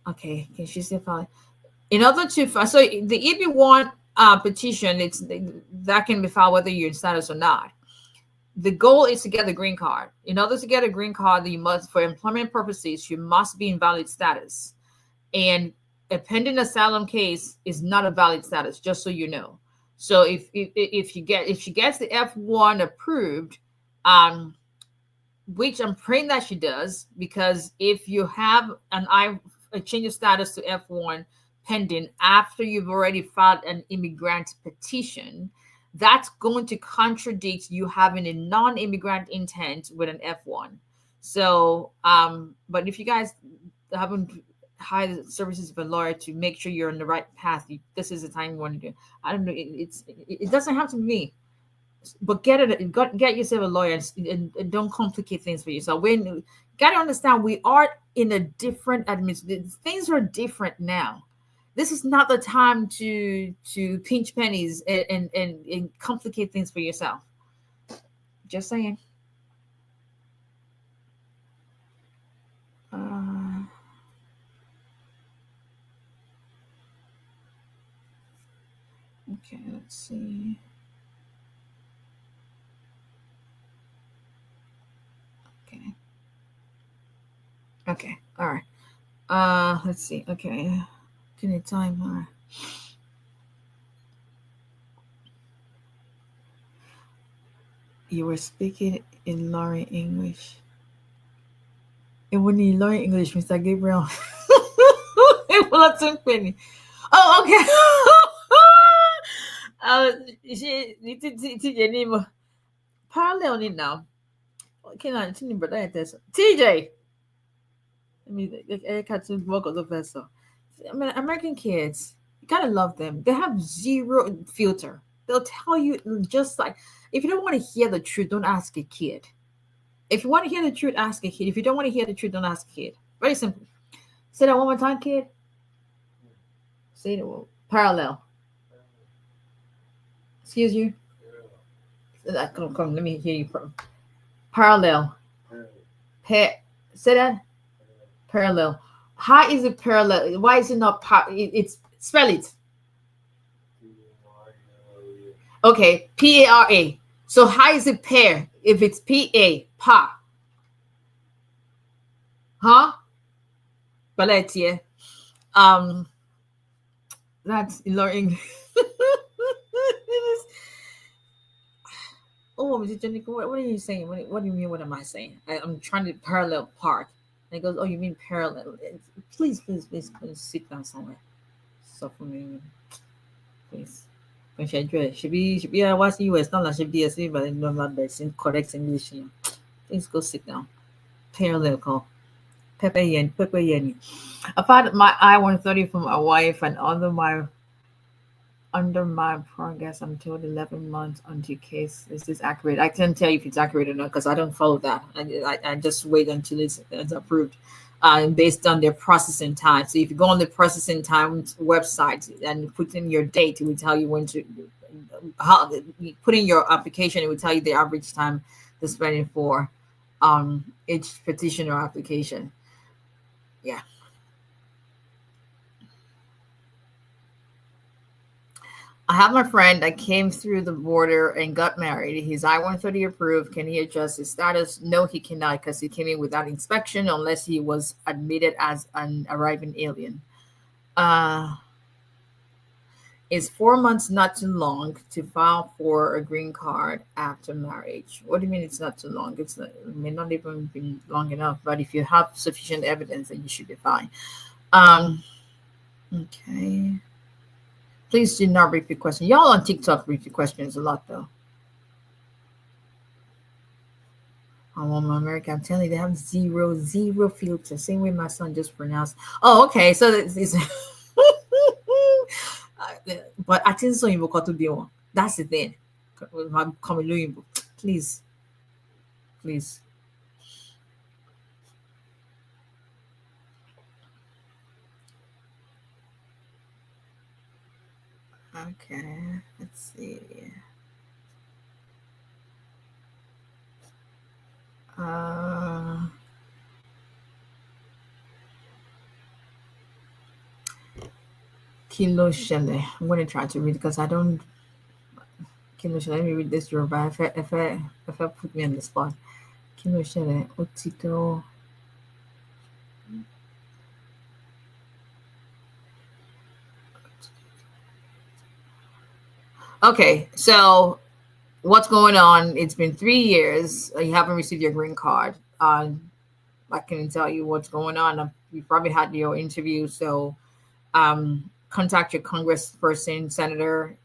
[SPEAKER 1] Okay. Can she still file? In order to file, so the EB1 petition, that can be filed whether you're in status or not. The goal is to get the green card. In order to get a green card, you must, for employment purposes, you must be in valid status. And a pending asylum case is not a valid status, just so you know. So if she gets the F1 approved, which I'm praying that she does, because if you have a change of status to F1 pending after you've already filed an immigrant petition, that's going to contradict you having a non-immigrant intent with an F1. So, but if you guys haven't hired services of a lawyer to make sure you're on the right path, this is the time you want to do. I don't know. It doesn't have to be me, but get yourself a lawyer and don't complicate things for yourself. You got to understand, we are in a different administration. Things are different now. This is not the time to pinch pennies and complicate things for yourself. Just saying. Okay, let's see. Okay. All right. Let's see. Okay. Can you time? All right. You were speaking in learning English. And when you learn English, Mr. Gabriel, it wasn't funny. Oh, okay. She, TJ name parallel ni now. Can I tell you about that? TJ. I mean, I can't work on the vessel. I mean, American kids, you gotta love them. They have zero filter. They'll tell you just like, if you don't want to hear the truth, don't ask a kid. If you want to hear the truth, ask a kid. If you don't want to hear the truth, don't ask a kid. Very simple. Say that one more time, kid. Say it parallel. Excuse you. Come. Let me hear you. Parallel. Say that. Parallel. How is it parallel? Why is it not it's spell it. Okay, PARA. So how is it pair? If it's pa. Huh? Ballet, that's learning. Oh, Mr. Jenny, what are you saying? What do you mean? What am I saying? I'm trying to parallel park. And he goes, oh, you mean parallel? Please, sit down somewhere. Stop for me, please. Should be I watch US, not like should be a but no not best in correct English. Please go sit down. Parallel call. Pepe Yen. I've had my I-130 from my wife and under my progress until 11 months until case is this accurate. I can't tell you if it's accurate or not because I don't follow that. I just wait until it's approved based on their processing time. So if you go on the processing time website and put in your date, it will tell you when to you put in your application. It will tell you the average time they're spending for each petition or application. Yeah. I have my friend that came through the border and got married. He's I-130 approved. Can he adjust his status? No, he cannot because he came in without inspection unless he was admitted as an arriving alien. Is 4 months not too long to file for a green card after marriage? What do you mean it's not too long? It may not even be long enough, but if you have sufficient evidence, then you should be fine. Okay. Please do not repeat questions. Y'all on TikTok repeat questions a lot, though. I want my American. I'm telling you, they have zero filter. Same way my son just pronounced. Oh, okay. So it's but I think so. That's the thing. Please. Okay. Let's see. 𝒕𝒁𝒐𝒏𝒕. I'm going to try to read because I don't. 𝒕𝒁𝒐𝒏𝒕. Let me read this Yoruba. If I put me on the spot. 𝒕𝒁𝒐𝒏𝒕. Otito. Okay, so what's going on? It's been 3 years. You haven't received your green card. I can tell you what's going on. You probably had your interview, so contact your congressperson, senator.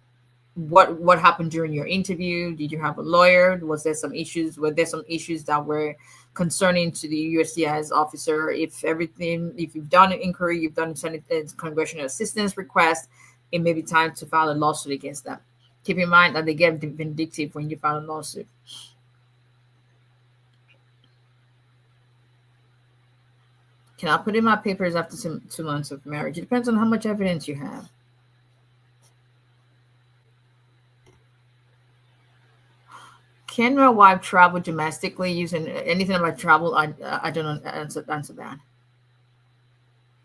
[SPEAKER 1] What happened during your interview? Did you have a lawyer? Was there some issues? Were there some issues that were concerning to the USCIS officer? If you've done an inquiry, you've done a congressional assistance request, it may be time to file a lawsuit against them. Keep in mind that they get vindictive when you file a lawsuit. Can I put in my papers after 2 months of marriage? It depends on how much evidence you have. Can my wife travel domestically using anything about travel? I don't answer that.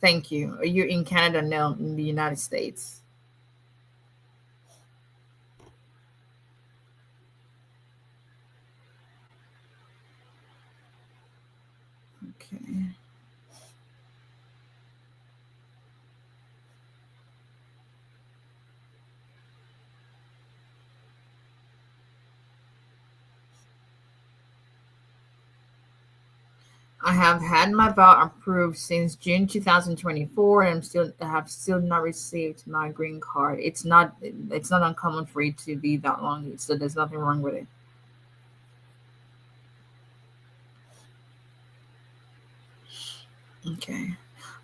[SPEAKER 1] Thank you. Are you in Canada? No, in the United States. Okay. I have had my vow approved since June 2024, and have still not received my green card. It's not uncommon for it to be that long, so there's nothing wrong with it. Okay.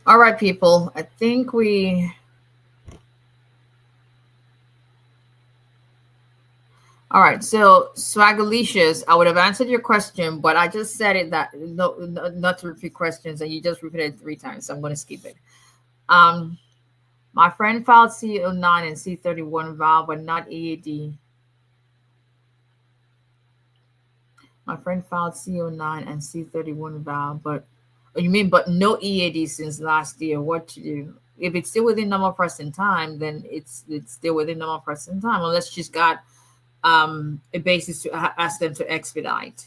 [SPEAKER 1] All right, people. I think we. All right. So, Swagalicious, I would have answered your question, but I just said it that no, not to repeat questions, and you just repeated it 3 times. So I'm going to skip it. Um, my friend filed C09 and C31 vow, but not EAD. My friend filed C09 and C31 vow, but oh, you mean but no EAD since last year? What to do? If it's still within normal processing time, then it's still within normal processing time, unless she's got a basis to ask them to expedite.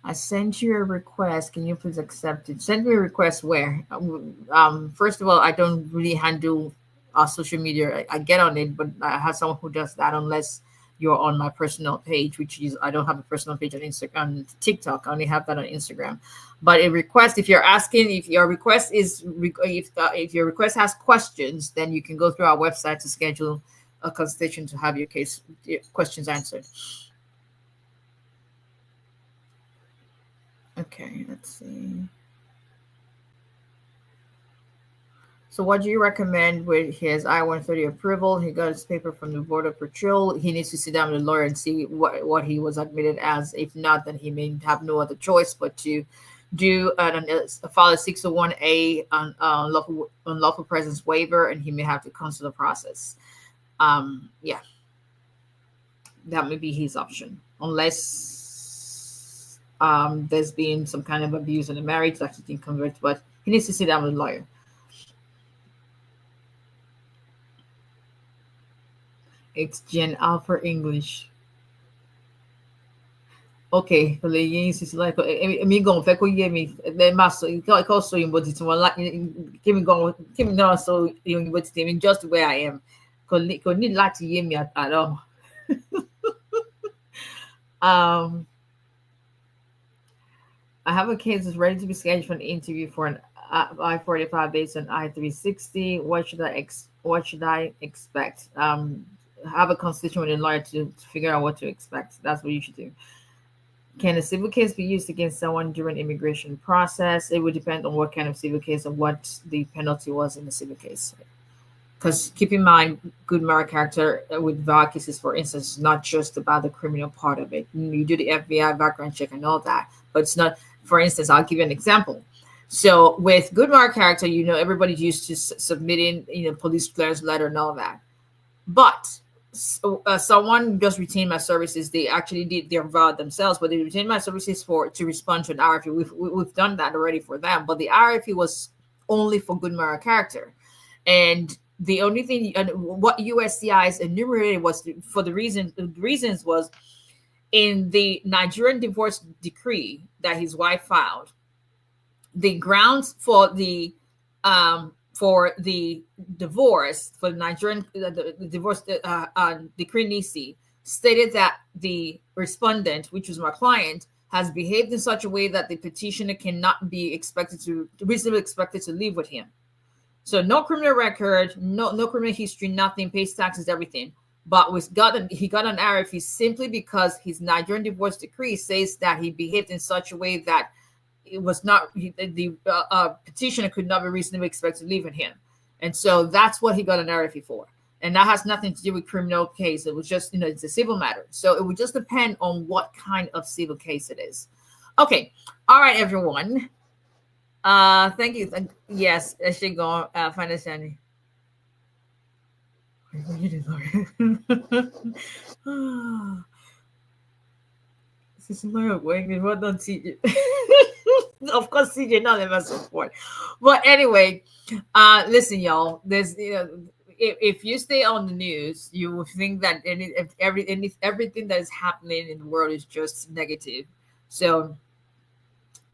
[SPEAKER 1] I sent you a request. Can you please accept it? Send me a request where? First of all, I don't really handle social media. I get on it, but I have someone who does that unless you're on my personal page, which is I don't have a personal page on Instagram, on TikTok. I only have that on Instagram. But a request, if you're asking, if your request is, if your request has questions, then you can go through our website to schedule a consultation to have your questions answered. Okay, let's see. So what do you recommend with his I-130 approval? He got his paper from the Border Patrol. He needs to sit down with the lawyer and see what he was admitted as. If not, then he may have no other choice but to do file a 601A on unlawful presence waiver, and he may have to cancel the process. Yeah, that may be his option, unless there's been some kind of abuse in the marriage that he can convert. But he needs to sit down with a lawyer. It's Gen Alpha English. Okay, so yẹn sísè láìpẹ́ èmi gan fẹ́ kó yé mi ẹ máa sọ ìkọ́ sọ òyìnbó ti tiwọn kémi náà sọ òyìnbó ti tèmi just where I am kò ní láti yé mi at all. I have a case that's ready to be scheduled for an interview for an I-45 based on I-360. What should I expect? Have a consultation with a lawyer to figure out what to expect. That's what you should do. Can a civil case be used against someone during immigration process? It would depend on what kind of civil case and what the penalty was in the civil case. Because keep in mind, good moral character with VAR cases, for instance, is not just about the criminal part of it. You do the FBI background check and all that, but it's not. For instance, I'll give you an example. So with good moral character, everybody's used to submitting, police clearance letter and all that. But someone just retained my services. They actually did their vow themselves, but they retained my services to respond to an RFE. We've done that already for them, but the RFE was only for good moral character, and the only thing and what USCIS enumerated was for the reasons was in the Nigerian divorce decree that his wife filed. The grounds for the divorce, for the Nigerian the divorce decree NISI, stated that the respondent, which was my client, has behaved in such a way that the petitioner cannot be reasonably expected to live with him. So no criminal record, no criminal history, nothing, pays taxes, everything. But he got an RFE simply because his Nigerian divorce decree says that he behaved in such a way that it was not the petitioner could not be reasonably expected to live with him, and so that's what he got an RFE for. And that has nothing to do with criminal case. It was just it's a civil matter, so it would just depend on what kind of civil case it is. Okay, all right, everyone. Thank you. Yes, I should go find a Sandy. This is lawyer going. What don't CJ? Of course, CJ not ever support. But anyway, listen, y'all. There's if you stay on the news, you will think that everything that is happening in the world is just negative. So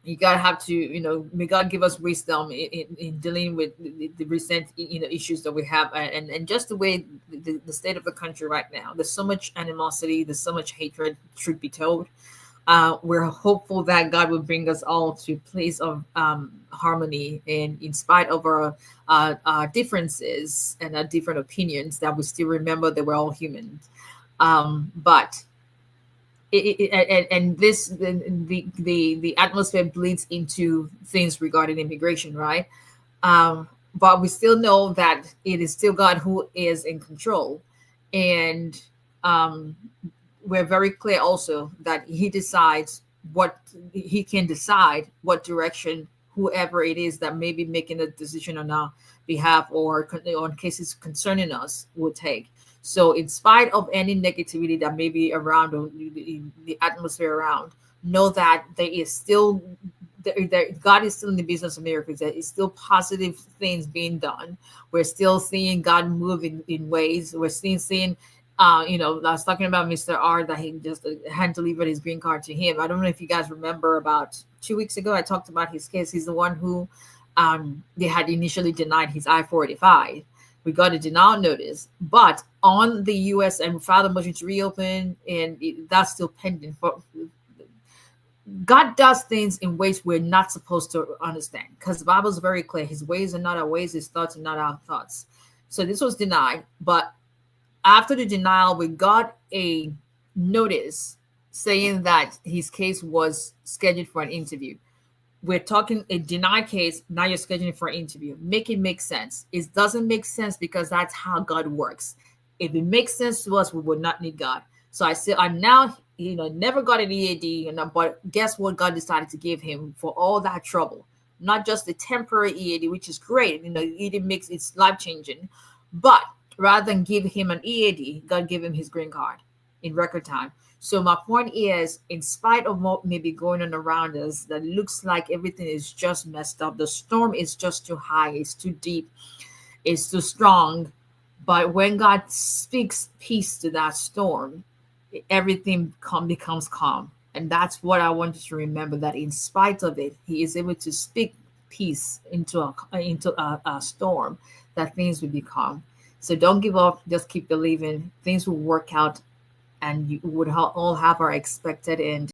[SPEAKER 1] you gotta have to, may God give us wisdom in dealing with the recent, issues that we have, and just the way the state of the country right now. There's so much animosity, there's so much hatred, truth be told. We're hopeful that God will bring us all to a place of harmony, and in spite of our differences and our different opinions, that we still remember that we're all human. But and this the atmosphere bleeds into things regarding immigration, right? But we still know that it is still God who is in control, and um, we're very clear also that He decides what He can decide what direction whoever it is that may be making a decision on our behalf or on cases concerning us will take. So, in spite of any negativity that may be around or the atmosphere around, know that there is still God is still in the business of miracles. There is still positive things being done. We're still seeing God move in ways. We're still seeing, I was talking about Mr. R, that he just had delivered his green card to him. I don't know if you guys remember, about 2 weeks ago, I talked about his case. He's the one who they had initially denied his I-485. We got a denial notice, but on the U.S. and filed a motion to reopen, and that's still pending. God does things in ways we're not supposed to understand, because the Bible is very clear. His ways are not our ways, his thoughts are not our thoughts. So this was denied, but after the denial, we got a notice saying that his case was scheduled for an interview. We're talking a denied case, now you're scheduling for an interview. Make it make sense. It doesn't make sense because that's how God works. If it makes sense to us, we would not need God. So I said, I'm now, never got an EAD, but guess what God decided to give him for all that trouble? Not just the temporary EAD, which is great. EAD makes it's life-changing. But rather than give him an EAD, God gave him his green card in record time. So my point is, in spite of what may be going on around us, that looks like everything is just messed up. The storm is just too high. It's too deep. It's too strong. But when God speaks peace to that storm, everything becomes calm. And that's what I want you to remember, that in spite of it, He is able to speak peace into a storm, that things will be calm. So don't give up. Just keep believing. Things will work out, and you would all have our expected end.